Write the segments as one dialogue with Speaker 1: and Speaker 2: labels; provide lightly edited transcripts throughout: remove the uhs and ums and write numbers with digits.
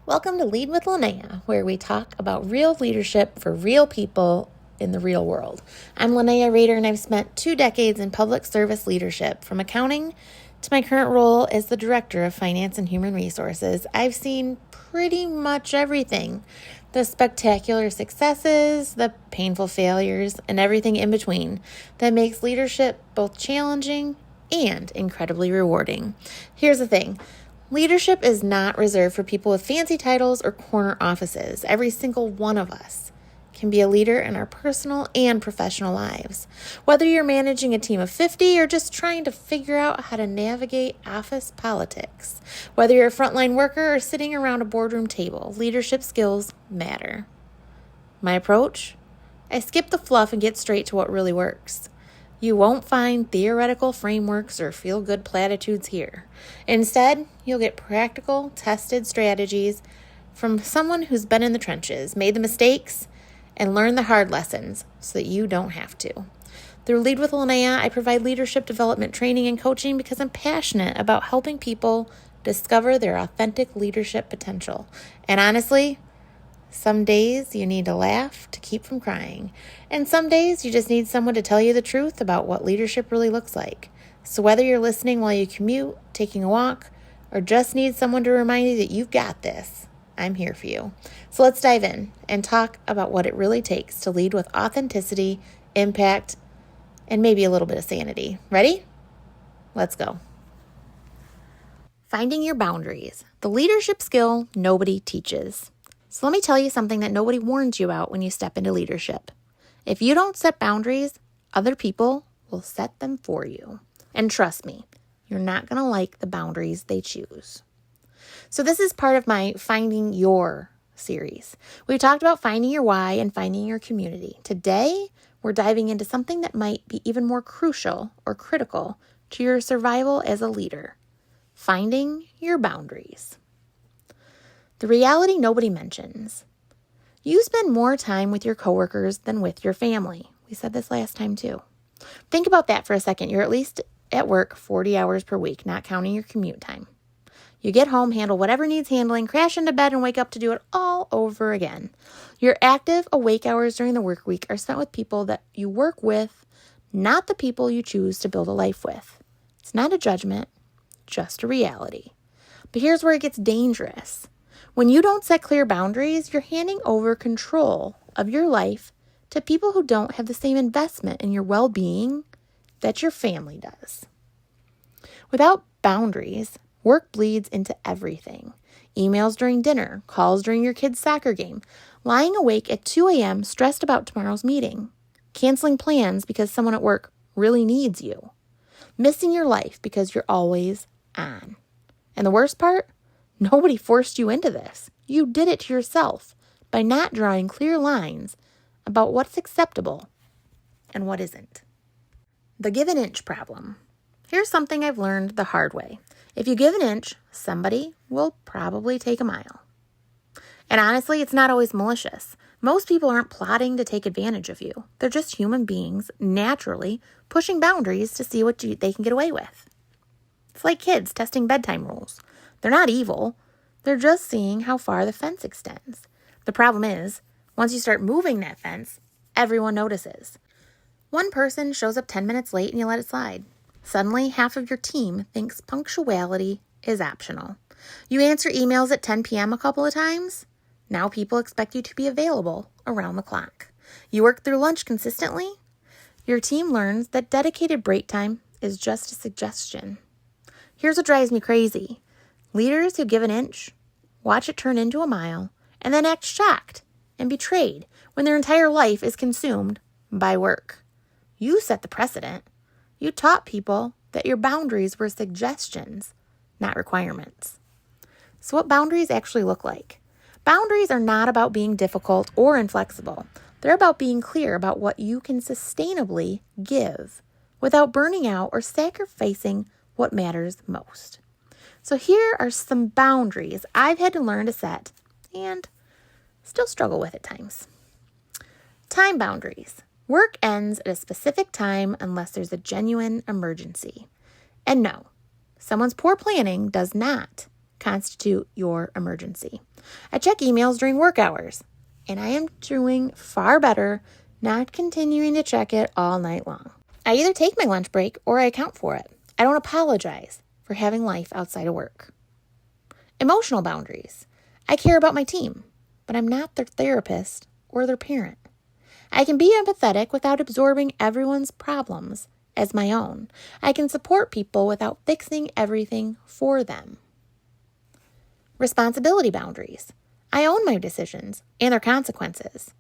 Speaker 1: Welcome to Lead with Linnea, where we talk about real leadership for real people in the real world. I'm Linnea Rader, and I've spent 2 decades in public service leadership. From accounting to my current role as the Director of Finance and Human Resources, I've seen pretty much everything. The spectacular successes, the painful failures, and everything in between that makes leadership both challenging and incredibly rewarding. Here's the thing. Leadership is not reserved for people with fancy titles or corner offices. Every single one of us can be a leader in our personal and professional lives. Whether you're managing a team of 50 or just trying to figure out how to navigate office politics, whether you're a frontline worker or sitting around a boardroom table, leadership skills matter. My approach? I skip the fluff and get straight to what really works. You won't find theoretical frameworks or feel-good platitudes here. Instead, you'll get practical, tested strategies from someone who's been in the trenches, made the mistakes, and learned the hard lessons so that you don't have to. Through Lead with Linnea, I provide leadership development training and coaching because I'm passionate about helping people discover their authentic leadership potential. And honestly, some days you need to laugh to keep from crying, and some days you just need someone to tell you the truth about what leadership really looks like. So whether you're listening while you commute, taking a walk, or just need someone to remind you that you've got this, I'm here for you. So let's dive in and talk about what it really takes to lead with authenticity, impact, and maybe a little bit of sanity. Ready? Let's go. Finding your boundaries, the leadership skill nobody teaches. So let me tell you something that nobody warns you about when you step into leadership. If you don't set boundaries, other people will set them for you. And trust me, you're not going to like the boundaries they choose. So this is part of my Finding Your series. We've talked about finding your why and finding your community. Today, we're diving into something that might be even more crucial or critical to your survival as a leader. Finding your boundaries. The reality nobody mentions. You spend more time with your coworkers than with your family. We said this last time too. Think about that for a second. You're at least at work 40 hours per week, not counting your commute time. You get home, handle whatever needs handling, crash into bed, and wake up to do it all over again. Your active, awake hours during the work week are spent with people that you work with, not the people you choose to build a life with. It's not a judgment, just a reality. But here's where it gets dangerous. When you don't set clear boundaries, you're handing over control of your life to people who don't have the same investment in your well-being that your family does. Without boundaries, work bleeds into everything. Emails during dinner, calls during your kid's soccer game, lying awake at 2 a.m. stressed about tomorrow's meeting, canceling plans because someone at work really needs you, missing your life because you're always on. And the worst part? Nobody forced you into this. You did it to yourself by not drawing clear lines about what's acceptable and what isn't. The give an inch problem. Here's something I've learned the hard way. If you give an inch, somebody will probably take a mile. And honestly, it's not always malicious. Most people aren't plotting to take advantage of you. They're just human beings naturally pushing boundaries to see what they can get away with. It's like kids testing bedtime rules. They're not evil. They're just seeing how far the fence extends. The problem is, once you start moving that fence, everyone notices. One person shows up 10 minutes late and you let it slide. Suddenly, half of your team thinks punctuality is optional. You answer emails at 10 p.m. a couple of times. Now people expect you to be available around the clock. You work through lunch consistently. Your team learns that dedicated break time is just a suggestion. Here's what drives me crazy. Leaders who give an inch, watch it turn into a mile, and then act shocked and betrayed when their entire life is consumed by work. You set the precedent. You taught people that your boundaries were suggestions, not requirements. So what boundaries actually look like? Boundaries are not about being difficult or inflexible. They're about being clear about what you can sustainably give without burning out or sacrificing what matters most. So here are some boundaries I've had to learn to set and still struggle with at times. Time boundaries. Work ends at a specific time unless there's a genuine emergency. And no, someone's poor planning does not constitute your emergency. I check emails during work hours, and I am doing far better not continuing to check it all night long. I either take my lunch break or I account for it. I don't apologize for having life outside of work. Emotional boundaries. I care about my team, but I'm not their therapist or their parent. I can be empathetic without absorbing everyone's problems as my own. I can support people without fixing everything for them. Responsibility boundaries. I own my decisions and their consequences,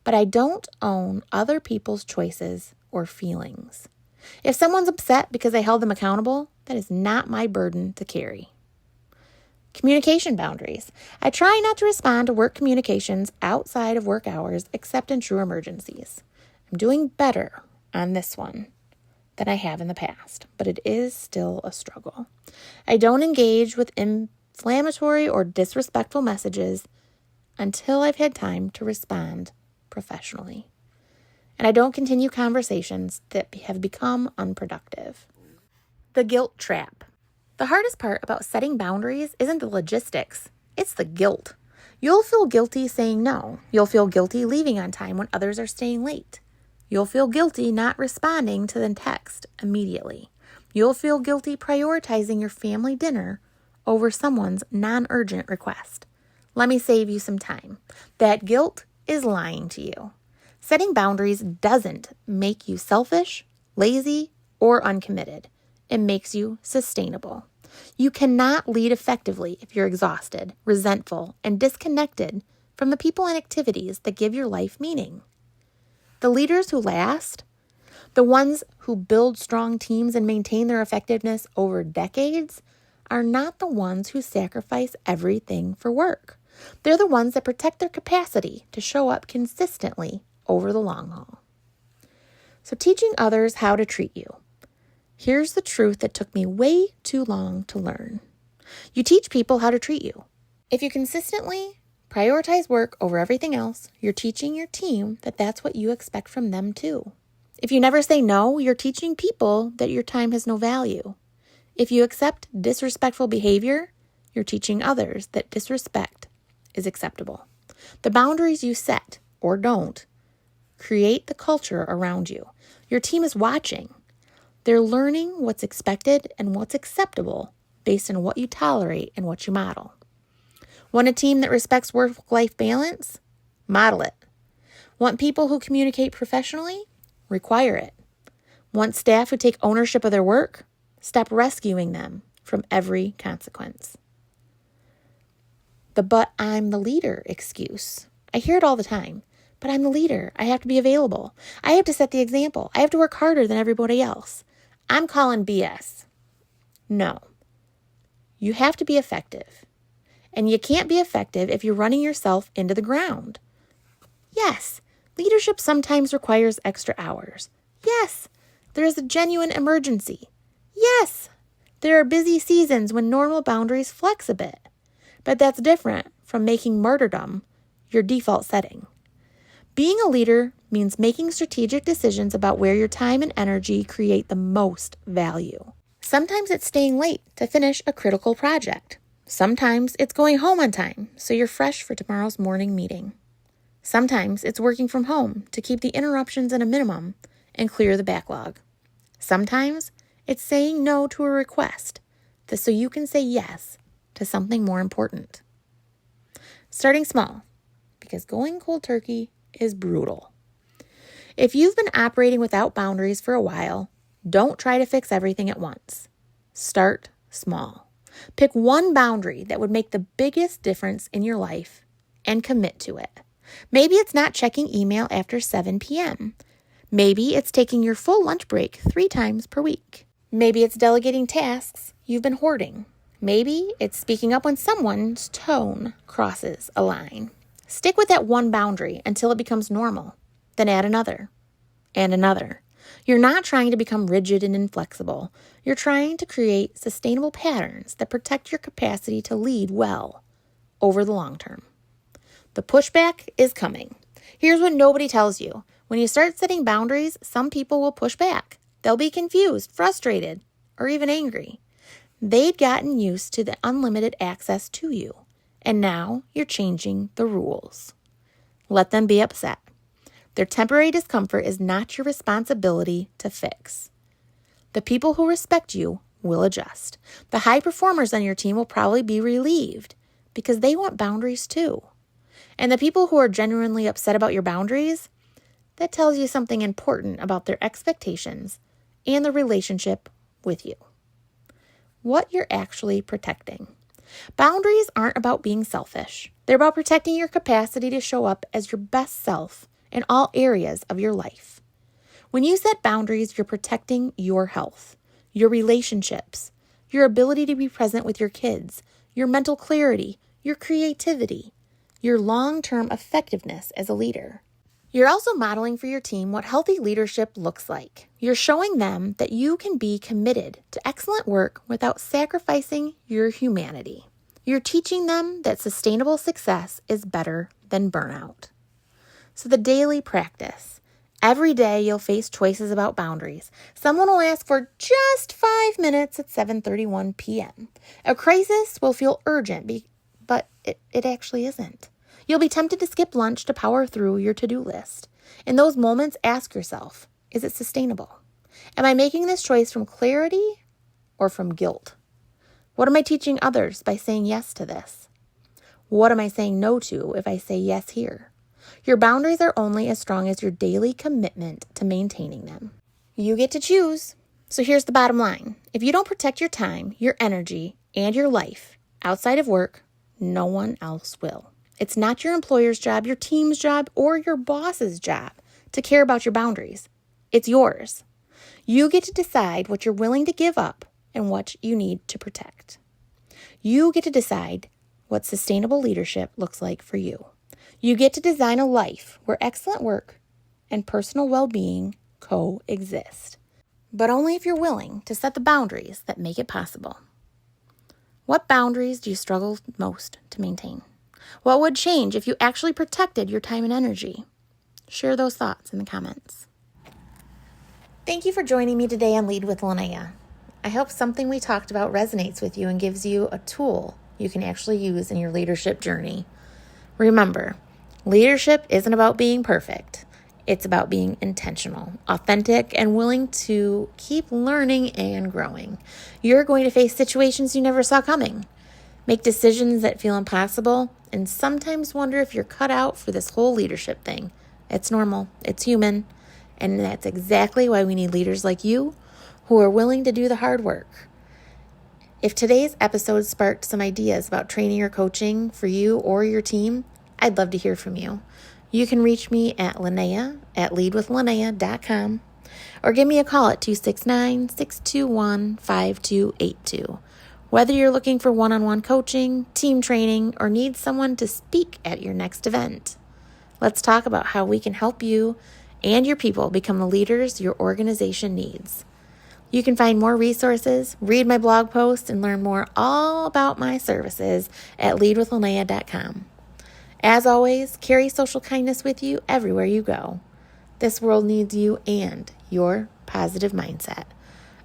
Speaker 1: but I don't own other people's choices or feelings. If someone's upset because I held them accountable, that is not my burden to carry. Communication boundaries. I try not to respond to work communications outside of work hours except in true emergencies. I'm doing better on this one than I have in the past, but it is still a struggle. I don't engage with inflammatory or disrespectful messages until I've had time to respond professionally. And I don't continue conversations that have become unproductive. The guilt trap. The hardest part about setting boundaries isn't the logistics, it's the guilt. You'll feel guilty saying no. You'll feel guilty leaving on time when others are staying late. You'll feel guilty not responding to the text immediately. You'll feel guilty prioritizing your family dinner over someone's non-urgent request. Let me save you some time. That guilt is lying to you. Setting boundaries doesn't make you selfish, lazy, or uncommitted. It makes you sustainable. You cannot lead effectively if you're exhausted, resentful, and disconnected from the people and activities that give your life meaning. The leaders who last, the ones who build strong teams and maintain their effectiveness over decades, are not the ones who sacrifice everything for work. They're the ones that protect their capacity to show up consistently over the long haul. So teaching others how to treat you. Here's the truth that took me way too long to learn. You teach people how to treat you. If you consistently prioritize work over everything else, you're teaching your team that that's what you expect from them too. If you never say no, you're teaching people that your time has no value. If you accept disrespectful behavior, you're teaching others that disrespect is acceptable. The boundaries you set or don't create the culture around you. Your team is watching. They're learning what's expected and what's acceptable based on what you tolerate and what you model. Want a team that respects work-life balance? Model it. Want people who communicate professionally? Require it. Want staff who take ownership of their work? Stop rescuing them from every consequence. The "but I'm the leader" excuse. I hear it all the time. But I'm the leader. I have to be available. I have to set the example. I have to work harder than everybody else. I'm calling BS. No. You have to be effective. And you can't be effective if you're running yourself into the ground. Yes, leadership sometimes requires extra hours. Yes, there is a genuine emergency. Yes, there are busy seasons when normal boundaries flex a bit. But that's different from making martyrdom your default setting. Being a leader means making strategic decisions about where your time and energy create the most value. Sometimes it's staying late to finish a critical project. Sometimes it's going home on time so you're fresh for tomorrow's morning meeting. Sometimes it's working from home to keep the interruptions at a minimum and clear the backlog. Sometimes it's saying no to a request so you can say yes to something more important. Starting small, because going cold turkey is brutal. If you've been operating without boundaries for a while, don't try to fix everything at once. Start small. Pick one boundary that would make the biggest difference in your life and commit to it. Maybe it's not checking email after 7 p.m. Maybe it's taking your full lunch break 3 times per week. Maybe it's delegating tasks you've been hoarding. Maybe it's speaking up when someone's tone crosses a line. Stick with that one boundary until it becomes normal. Then add another and another. You're not trying to become rigid and inflexible. You're trying to create sustainable patterns that protect your capacity to lead well over the long term. The pushback is coming. Here's what nobody tells you. When you start setting boundaries, some people will push back. They'll be confused, frustrated, or even angry. They'd gotten used to the unlimited access to you, and now you're changing the rules. Let them be upset. Their temporary discomfort is not your responsibility to fix. The people who respect you will adjust. The high performers on your team will probably be relieved because they want boundaries too. And the people who are genuinely upset about your boundaries, that tells you something important about their expectations and the relationship with you. What you're actually protecting. Boundaries aren't about being selfish. They're about protecting your capacity to show up as your best self in all areas of your life. When you set boundaries, you're protecting your health, your relationships, your ability to be present with your kids, your mental clarity, your creativity, your long-term effectiveness as a leader. You're also modeling for your team what healthy leadership looks like. You're showing them that you can be committed to excellent work without sacrificing your humanity. You're teaching them that sustainable success is better than burnout. So the daily practice. Every day you'll face choices about boundaries. Someone will ask for just 5 minutes at 7:31 p.m. A crisis will feel urgent, but it actually isn't. You'll be tempted to skip lunch to power through your to-do list. In those moments, ask yourself, is it sustainable? Am I making this choice from clarity or from guilt? What am I teaching others by saying yes to this? What am I saying no to if I say yes here? Your boundaries are only as strong as your daily commitment to maintaining them. You get to choose. So here's the bottom line. If you don't protect your time, your energy, and your life outside of work, no one else will. It's not your employer's job, your team's job, or your boss's job to care about your boundaries. It's yours. You get to decide what you're willing to give up and what you need to protect. You get to decide what sustainable leadership looks like for you. You get to design a life where excellent work and personal well-being coexist, but only if you're willing to set the boundaries that make it possible. What boundaries do you struggle most to maintain? What would change if you actually protected your time and energy? Share those thoughts in the comments. Thank you for joining me today on Lead with Linnea. I hope something we talked about resonates with you and gives you a tool you can actually use in your leadership journey. Remember, leadership isn't about being perfect. It's about being intentional, authentic, and willing to keep learning and growing. You're going to face situations you never saw coming, make decisions that feel impossible, and sometimes wonder if you're cut out for this whole leadership thing. It's normal, it's human, and that's exactly why we need leaders like you who are willing to do the hard work. If today's episode sparked some ideas about training or coaching for you or your team, I'd love to hear from you. You can reach me at Linnea at leadwithlinnea.com or give me a call at 269-621-5282. Whether you're looking for one-on-one coaching, team training, or need someone to speak at your next event, let's talk about how we can help you and your people become the leaders your organization needs. You can find more resources, read my blog post, and learn more all about my services at leadwithlinnea.com. As always, carry social kindness with you everywhere you go. This world needs you and your positive mindset.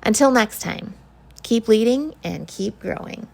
Speaker 1: Until next time, keep leading and keep growing.